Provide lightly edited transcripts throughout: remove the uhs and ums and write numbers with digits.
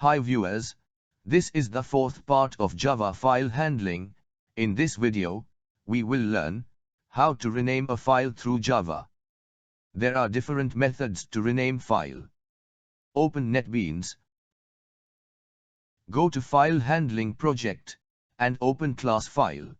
Hi viewers, this is the fourth part of Java file handling. In this video, we will learn how to rename a file through Java. There are different methods to rename file. Open Netbeans. Go to File Handling Project, and open class file.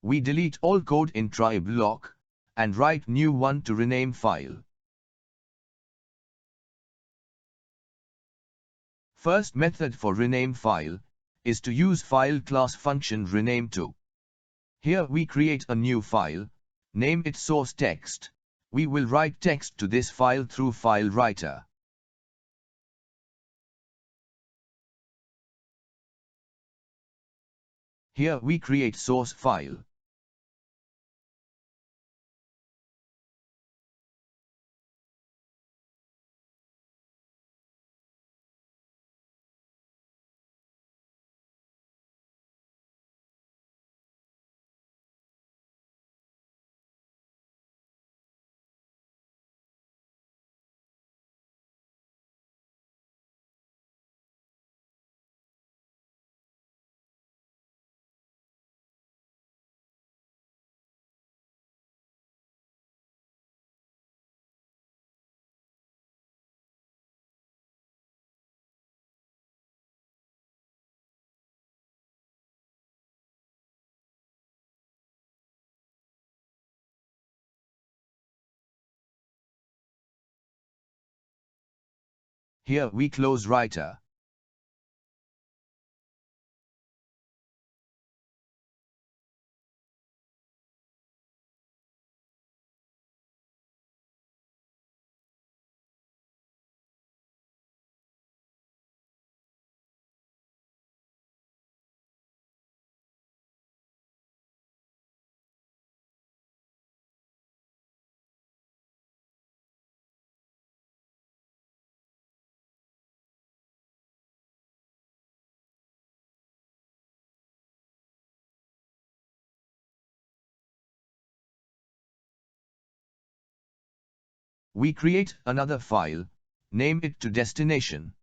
We delete all code in try block, and write new one to rename file. First method for rename file is to use file class function rename to. Here we create a new file, name it source text. We will write text to this file through file writer. Here we create source file. Here we close writer. We create another file, name it to destination.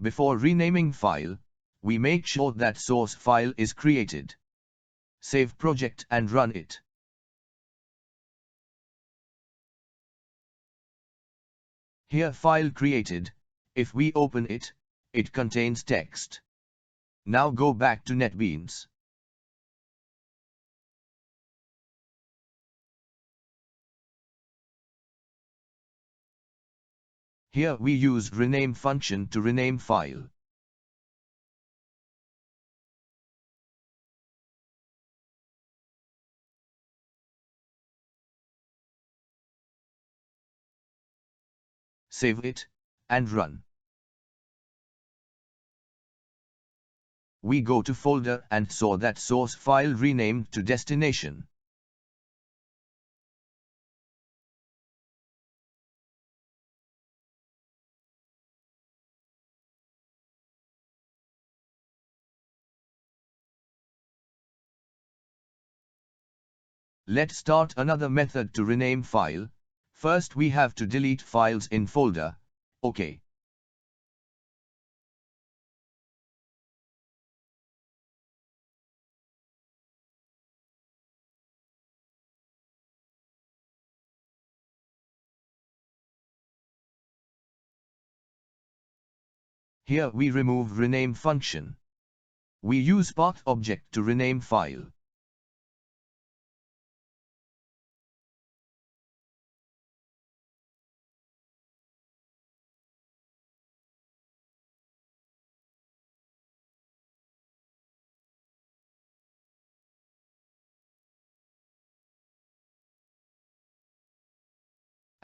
Before renaming file, we make sure that source file is created. Save project and run it. Here file created. If we open it, it contains text. Now go back to Netbeans. Here we use rename function to rename file. Save it, and run. We go to folder and saw that source file renamed to destination. Let's start another method to rename file. First we have to delete files in folder. OK. Here we remove rename function. We use path object to rename file.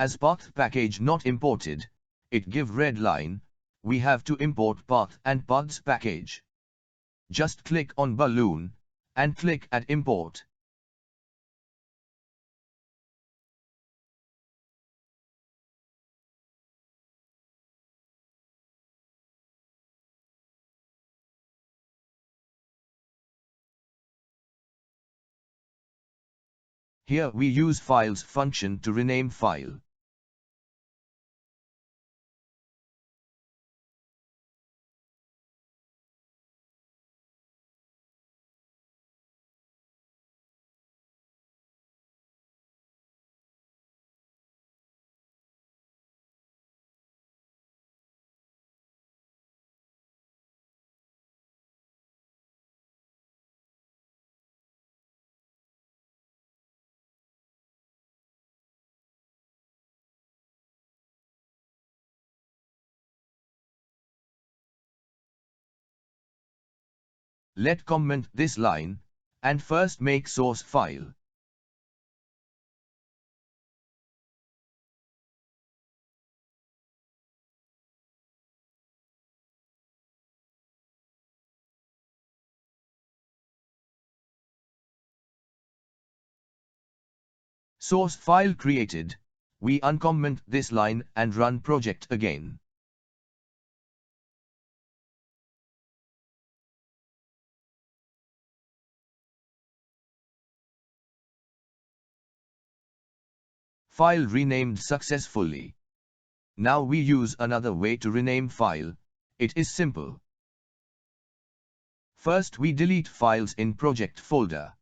As path package not imported, it give red line, we have to import path and paths package. Just click on balloon, and click at import. Here we use files function to rename file. Let's comment this line, and first make source file. Source file created, we uncomment this line and run project again. File renamed successfully. Now we use another way to rename file. It is simple. First we delete files in project folder.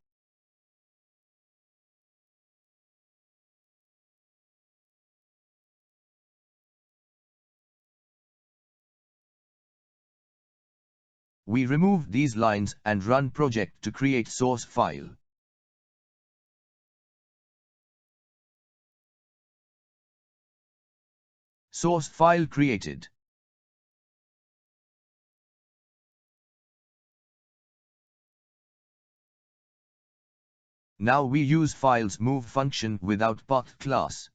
We remove these lines and run project to create source file. Source file created. Now we use files move function without path class.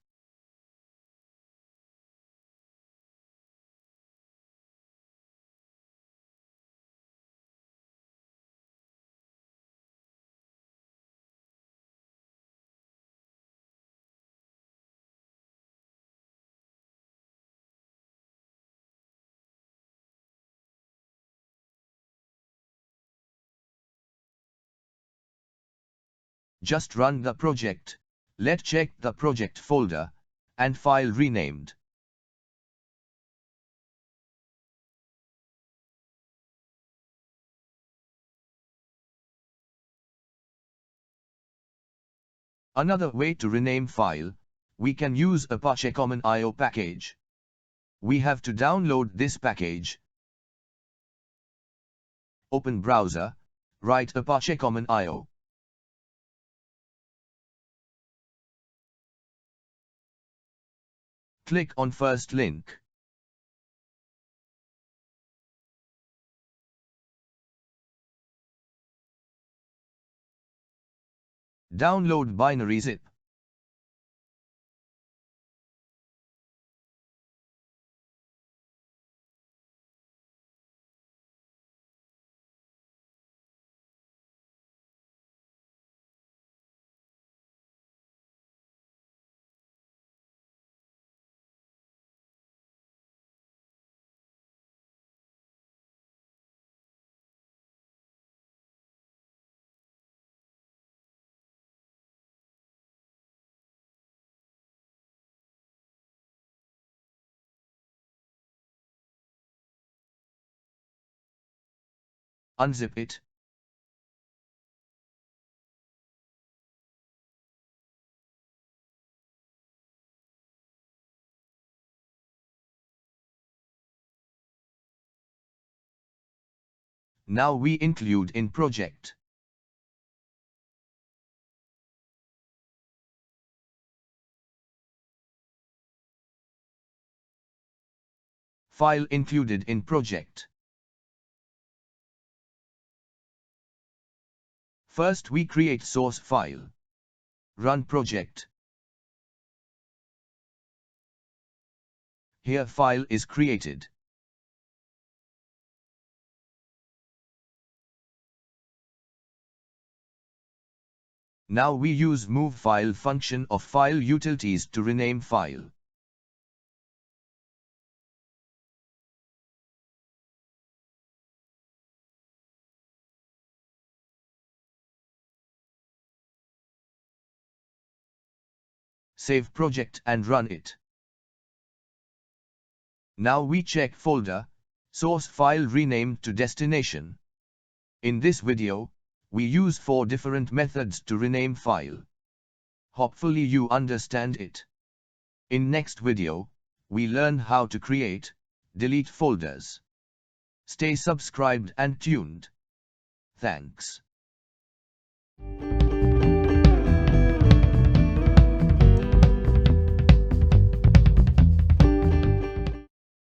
Just run the project. Let's check the project folder and file renamed. Another way to rename file, we can use Apache Common IO package. We have to download this package. Open browser, write Apache Common IO. Click on first link. Download binary zip. Unzip it. Now we include in project. File included in project. First we create source file. Run project. Here file is created. Now we use move file function of file utilities to rename file. Save project and run it. Now we check folder, source file renamed to destination. In this video, we use 4 different methods to rename file. Hopefully you understand it. In next video, we learn how to create, delete folders. Stay subscribed and tuned. Thanks.